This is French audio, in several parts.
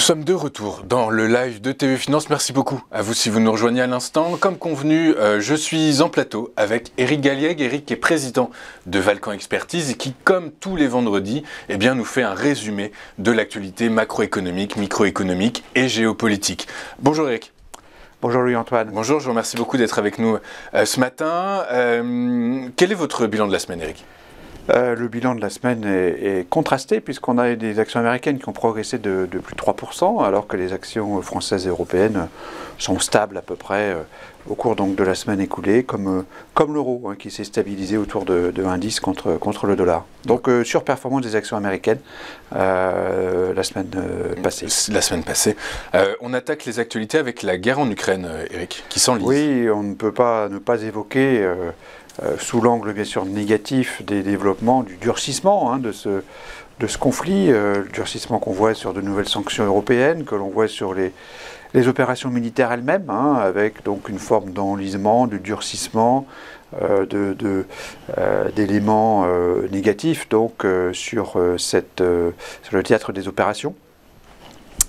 sommes de retour dans le live de TV Finance. Merci beaucoup à vous si vous nous rejoignez à l'instant. Comme convenu, je suis en plateau avec Éric Galliègue. Éric est président de Valcan Expertise et qui, comme tous les vendredis, nous fait un résumé de l'actualité macroéconomique, microéconomique et géopolitique. Bonjour Éric. Bonjour Louis-Antoine. Bonjour, je vous remercie beaucoup d'être avec nous ce matin. Quel est votre bilan de la semaine, Éric ? Le bilan de la semaine est contrasté puisqu'on a des actions américaines qui ont progressé de plus de 3%, alors que les actions françaises et européennes sont stables à peu près au cours donc de la semaine écoulée, comme l'euro qui s'est stabilisé autour de 1,10 contre le dollar. Donc surperformance des actions américaines la semaine passée. La semaine passée. On attaque les actualités avec la guerre en Ukraine, Éric, qui s'enlise. Oui, on ne peut pas ne pas évoquer... sous l'angle bien sûr négatif des développements, du durcissement de ce conflit, le durcissement qu'on voit sur de nouvelles sanctions européennes, que l'on voit sur les opérations militaires elles-mêmes, avec donc une forme d'enlisement, de durcissement, d'éléments négatifs donc sur le théâtre des opérations,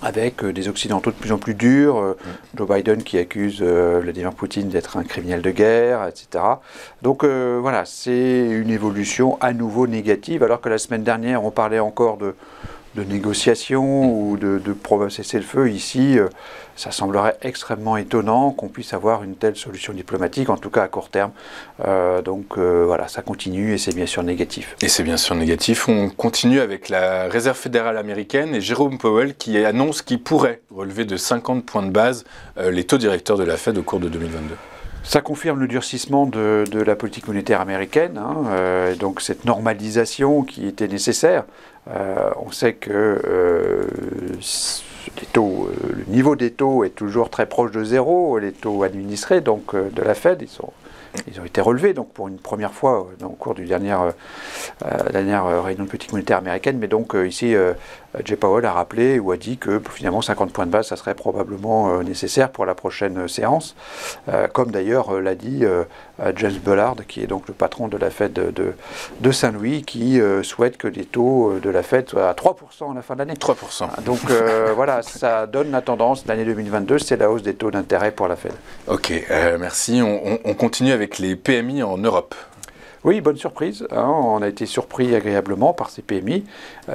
avec des Occidentaux de plus en plus durs, Joe Biden qui accuse Vladimir Poutine d'être un criminel de guerre, etc. Donc voilà, c'est une évolution à nouveau négative, alors que la semaine dernière, on parlait encore de négociations ou de cessez-le-feu. Ici, ça semblerait extrêmement étonnant qu'on puisse avoir une telle solution diplomatique, en tout cas à court terme. Donc voilà, ça continue et c'est bien sûr négatif. Et c'est bien sûr négatif. On continue avec la Réserve fédérale américaine et Jérôme Powell qui annonce qu'il pourrait relever de 50 points de base les taux directeurs de la Fed au cours de 2022. Ça confirme le durcissement de la politique monétaire américaine, donc cette normalisation qui était nécessaire. On sait que le niveau des taux est toujours très proche de zéro, les taux administrés donc, de la Fed, ils ont été relevés donc pour une première fois au cours du dernière réunion de politique monétaire américaine, mais donc ici Jay Powell a rappelé ou a dit que finalement 50 points de base ça serait probablement nécessaire pour la prochaine séance, comme d'ailleurs l'a dit James Bullard qui est donc le patron de la Fed de Saint-Louis, qui souhaite que les taux de la Fed soient à 3% à la fin de l'année. 3%. Donc voilà, ça donne la tendance. L'année 2022, c'est la hausse des taux d'intérêt pour la Fed. Ok, merci. On continue avec les PMI en Europe. Oui, bonne surprise. On a été surpris agréablement par ces PMI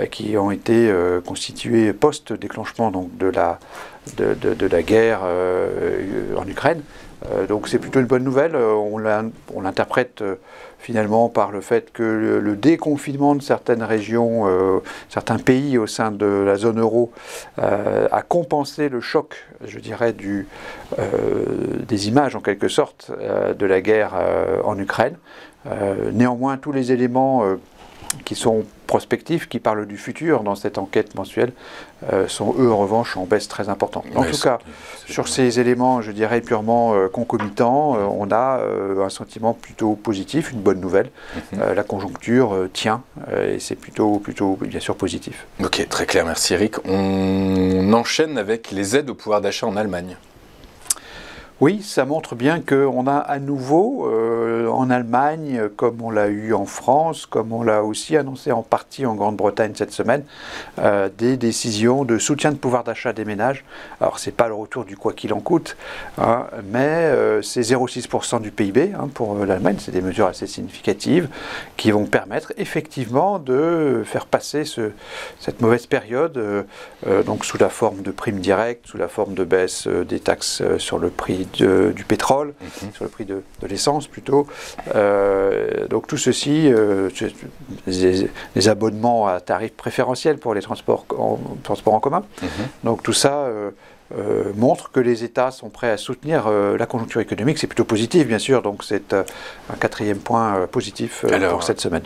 qui ont été constitués post-déclenchement donc, de la guerre en Ukraine. Donc c'est plutôt une bonne nouvelle. On l'interprète finalement par le fait que le déconfinement de certaines régions, certains pays au sein de la zone euro a compensé le choc, je dirais, des images en quelque sorte de la guerre en Ukraine. Néanmoins, tous les éléments qui sont prospectifs, qui parlent du futur dans cette enquête mensuelle, sont eux en revanche en baisse très importante. En tout cas, sur ces éléments, je dirais purement concomitants, on a un sentiment plutôt positif, une bonne nouvelle. La conjoncture tient et c'est plutôt bien sûr positif. Ok, très clair, merci Eric. On enchaîne avec les aides au pouvoir d'achat en Allemagne. Oui, ça montre bien qu'on a à nouveau en Allemagne, comme on l'a eu en France, comme on l'a aussi annoncé en partie en Grande-Bretagne cette semaine, des décisions de soutien de pouvoir d'achat des ménages. Alors, ce n'est pas le retour du quoi qu'il en coûte, mais c'est 0,6% du PIB pour l'Allemagne. C'est des mesures assez significatives qui vont permettre effectivement de faire passer cette mauvaise période donc sous la forme de primes directes, sous la forme de baisse des taxes sur le prix du pétrole, sur le prix de l'essence plutôt. Donc tout ceci, les abonnements à tarifs préférentiels pour les transports en commun. Donc tout ça montre que les États sont prêts à soutenir la conjoncture économique. C'est plutôt positif, bien sûr, donc c'est un quatrième point positif pour cette semaine.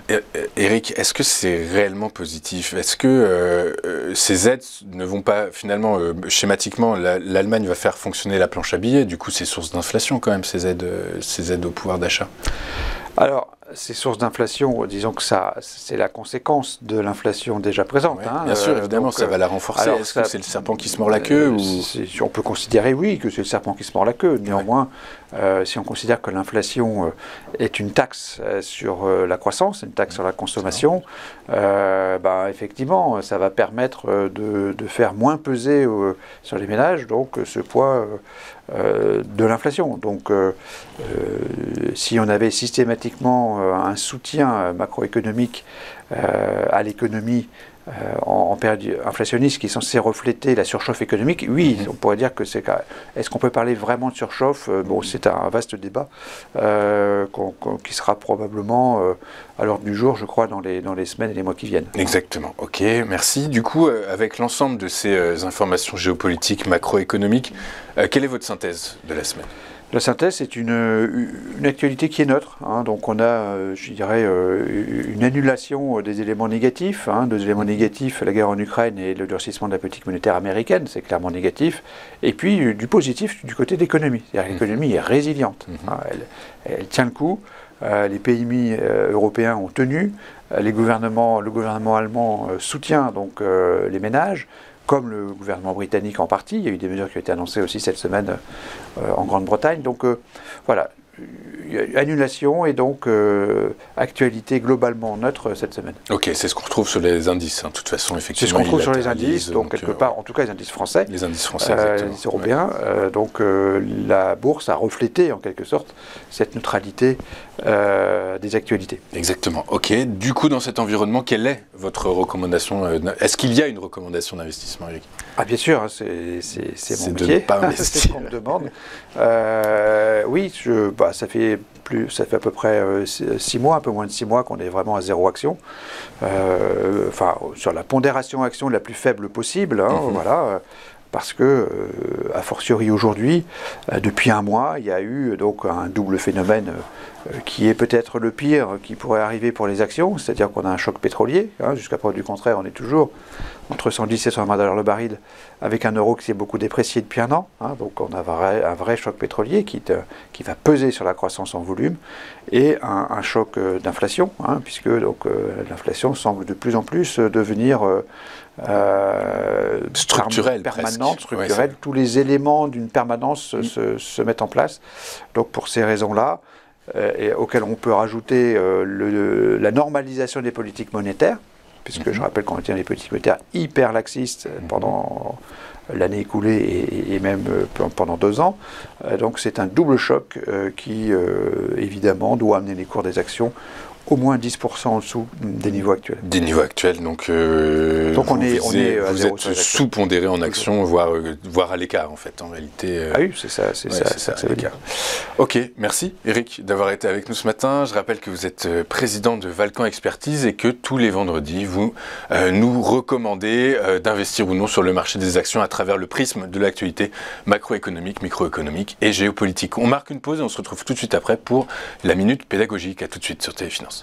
Éric, est-ce que c'est réellement positif? Est-ce que ces aides ne vont pas, finalement, schématiquement, l'Allemagne va faire fonctionner la planche à billets, du coup c'est source d'inflation quand même, ces aides au pouvoir d'achat? Alors, ces sources d'inflation, disons que c'est la conséquence de l'inflation déjà présente. Ouais, bien sûr, évidemment, donc, ça va la renforcer. Est-ce que c'est le serpent qui se mord la queue ou... On peut considérer, oui, que c'est le serpent qui se mord la queue. Néanmoins, si on considère que l'inflation est une taxe sur la croissance, une taxe sur la consommation, effectivement, ça va permettre de faire moins peser sur les ménages donc ce poids de l'inflation. Donc, si on avait systématiquement un soutien macroéconomique à l'économie en période inflationniste qui est censé refléter la surchauffe économique, oui, on pourrait dire que c'est... Est-ce qu'on peut parler vraiment de surchauffe? Bon, c'est un vaste débat qui sera probablement à l'ordre du jour, je crois, dans les semaines et les mois qui viennent. Exactement, ok, merci. Du coup, avec l'ensemble de ces informations géopolitiques, macroéconomiques, quelle est votre synthèse de la semaine? La synthèse, c'est une actualité qui est neutre. Donc on a, je dirais, une annulation des éléments négatifs. Deux éléments négatifs, la guerre en Ukraine et le durcissement de la politique monétaire américaine, c'est clairement négatif. Et puis du positif du côté de l'économie. C'est-à-dire que l'économie est résiliente. Elle tient le coup. Les pays européens ont tenu. Le gouvernement allemand soutient donc les ménages, comme le gouvernement britannique en partie. Il y a eu des mesures qui ont été annoncées aussi cette semaine en Grande-Bretagne. Donc voilà, annulation et donc actualité globalement neutre cette semaine. Ok, c'est ce qu'on retrouve sur les indices, de toute façon, effectivement. C'est ce qu'on trouve sur les indices, donc quelque part, en tout cas les indices français. Les indices français, exactement. Les indices européens. Donc la bourse a reflété en quelque sorte cette neutralité des actualités. Exactement. Ok, du coup, dans cet environnement, quelle est votre recommandation? Est-ce qu'il y a une recommandation d'investissement, Eric? Ah bien sûr, c'est mon métier. De ne pas investir. C'est ce qu'on me demande. Oui, ça fait à peu près 6 mois, un peu moins de 6 mois qu'on est vraiment à zéro action. Sur la pondération action la plus faible possible, voilà. Parce que, a fortiori aujourd'hui, depuis un mois, il y a eu donc un double phénomène qui est peut-être le pire qui pourrait arriver pour les actions, c'est-à-dire qu'on a un choc pétrolier. Jusqu'à preuve du contraire, on est toujours entre 110 et 120 $ le baril, avec un euro qui s'est beaucoup déprécié depuis un an. Donc on a un vrai choc pétrolier qui va peser sur la croissance en volume, et un choc d'inflation, puisque l'inflation semble de plus en plus devenir structurelle, permanente, structurelle. Ouais, tous les éléments d'une permanence se mettent en place. Donc pour ces raisons-là, et auxquelles on peut rajouter la normalisation des politiques monétaires, puisque je rappelle qu'on a des politiques monétaires hyper laxistes pendant l'année écoulée et même pendant 2 ans. Donc c'est un double choc qui, évidemment, doit amener les cours des actions au moins 10% en dessous des niveaux actuels. Des niveaux actuels, donc vous êtes sous-pondéré en action, voire à l'écart en fait, en réalité. Ah oui, c'est ça veut dire. Ok, merci Eric d'avoir été avec nous ce matin. Je rappelle que vous êtes président de Valcan Expertise et que tous les vendredis, vous nous recommandez d'investir ou non sur le marché des actions à travers le prisme de l'actualité macroéconomique, microéconomique et géopolitique. On marque une pause et on se retrouve tout de suite après pour la Minute Pédagogique. À tout de suite sur TV Finance.